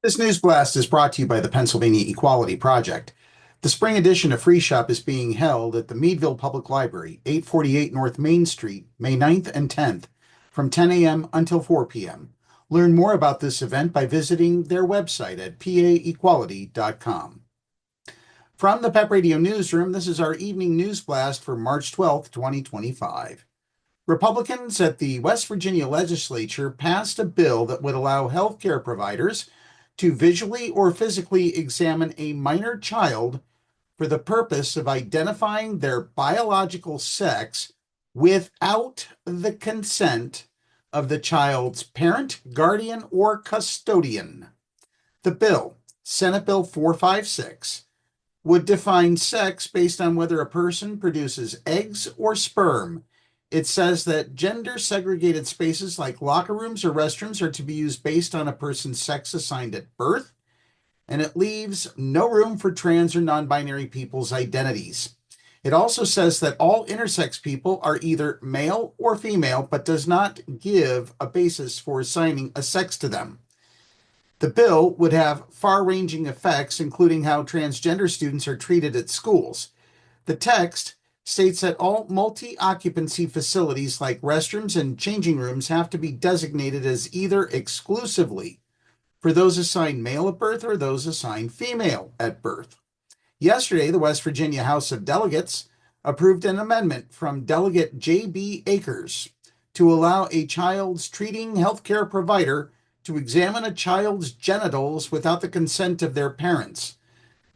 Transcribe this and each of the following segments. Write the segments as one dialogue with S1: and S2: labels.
S1: This news blast is brought to you by the Pennsylvania Equality Project. The spring edition of Free Shop is being held at the Meadville Public Library, 848 North Main Street, May 9th and 10th, from 10 a.m. until 4 p.m. Learn more about this event by visiting their website at paequality.com. From the PEP Radio Newsroom, this is our evening news blast for March 12th, 2025. Republicans at the West Virginia Legislature passed a bill that would allow healthcare providers to visually or physically examine a minor child for the purpose of identifying their biological sex without the consent of the child's parent, guardian, or custodian. The bill, Senate Bill 456, would define sex based on whether a person produces eggs or sperm. It says that gender-segregated spaces like locker rooms or restrooms are to be used based on a person's sex assigned at birth, and it leaves no room for trans or non-binary people's identities. It also says that all intersex people are either male or female, but does not give a basis for assigning a sex to them. The bill would have far-ranging effects, including how transgender students are treated at schools. The text states that all multi-occupancy facilities like restrooms and changing rooms have to be designated as either exclusively for those assigned male at birth or those assigned female at birth. Yesterday, the West Virginia House of Delegates approved an amendment from Delegate J.B. Akers to allow a child's treating healthcare provider to examine a child's genitals without the consent of their parents.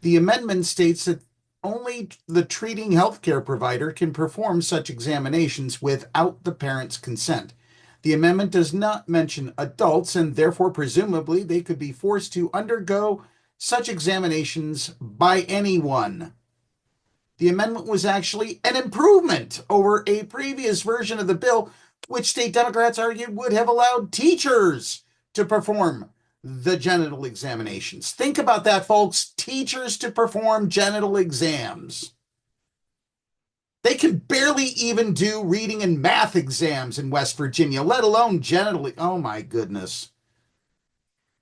S1: The amendment states that only the treating healthcare provider can perform such examinations without the parent's consent. The amendment does not mention adults, and therefore, presumably, they could be forced to undergo such examinations by anyone. The amendment was actually an improvement over a previous version of the bill, which state Democrats argued would have allowed teachers to perform the genital examinations. Think about that, folks. Teachers to perform genital exams. They can barely even do reading and math exams in West Virginia, let alone genital. Oh my goodness.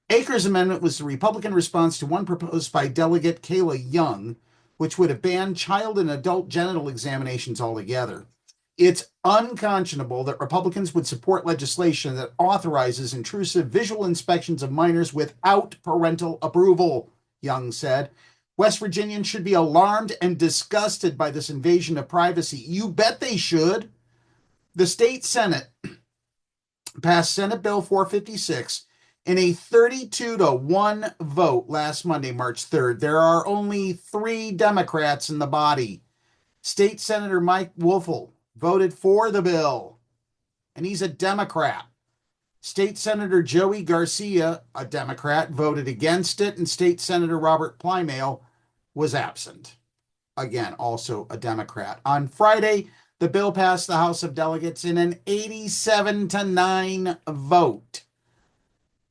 S1: Akers' amendment was the Republican response to one proposed by Delegate Kayla Young, which would have banned child and adult genital examinations altogether. It's unconscionable that Republicans would support legislation that authorizes intrusive visual inspections of minors without parental approval, Young said. West Virginians should be alarmed and disgusted by this invasion of privacy. You bet they should. The state Senate passed Senate Bill 456 in a 32-1 vote last Monday, March 3rd. There are only 3 Democrats in the body. State Senator Mike Wolfel voted for the bill, and he's a Democrat. State Senator Joey Garcia, a Democrat, voted against it, and State Senator Robert Plymale was absent. Again, also a Democrat. On Friday, the bill passed the House of Delegates in an 87-9 vote.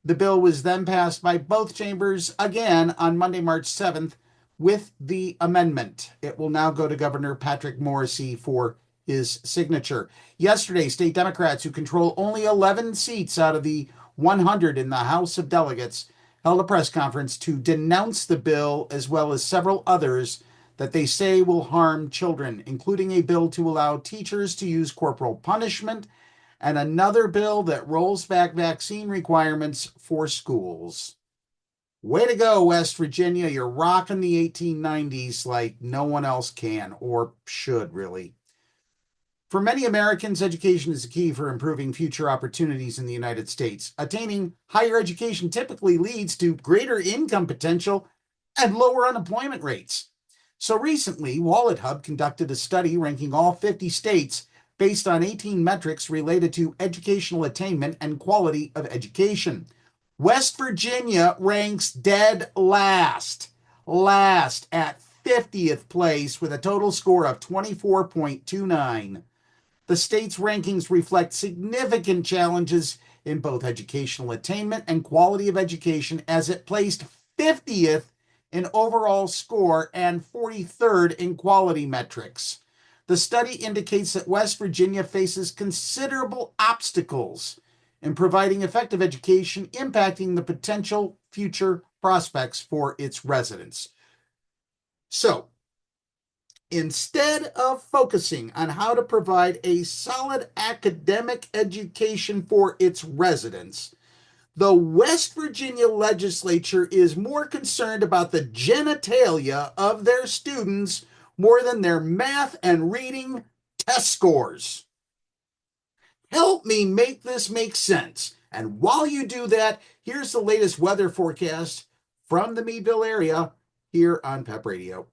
S1: The bill was then passed by both chambers again on Monday, March 7th, with the amendment. It will now go to Governor Patrick Morrisey for his signature. Yesterday, state Democrats, who control only 11 seats out of the 100 in the House of Delegates, held a press conference to denounce the bill as well as several others that they say will harm children, including a bill to allow teachers to use corporal punishment and another bill that rolls back vaccine requirements for schools. Way to go, West Virginia. You're rocking the 1890s like no one else can or should, really. For many Americans, education is the key for improving future opportunities in the United States. Attaining higher education typically leads to greater income potential and lower unemployment rates. So recently, WalletHub conducted a study ranking all 50 states based on 18 metrics related to educational attainment and quality of education. West Virginia ranks dead last at 50th place with a total score of 24.29. The state's rankings reflect significant challenges in both educational attainment and quality of education, as it placed 50th in overall score and 43rd in quality metrics. The study indicates that West Virginia faces considerable obstacles in providing effective education, impacting the potential future prospects for its residents. So, instead of focusing on how to provide a solid academic education for its residents, the West Virginia Legislature is more concerned about the genitalia of their students more than their math and reading test scores. Help me make this make sense. And while you do that, here's the latest weather forecast from the Meadville area here on PEP Radio.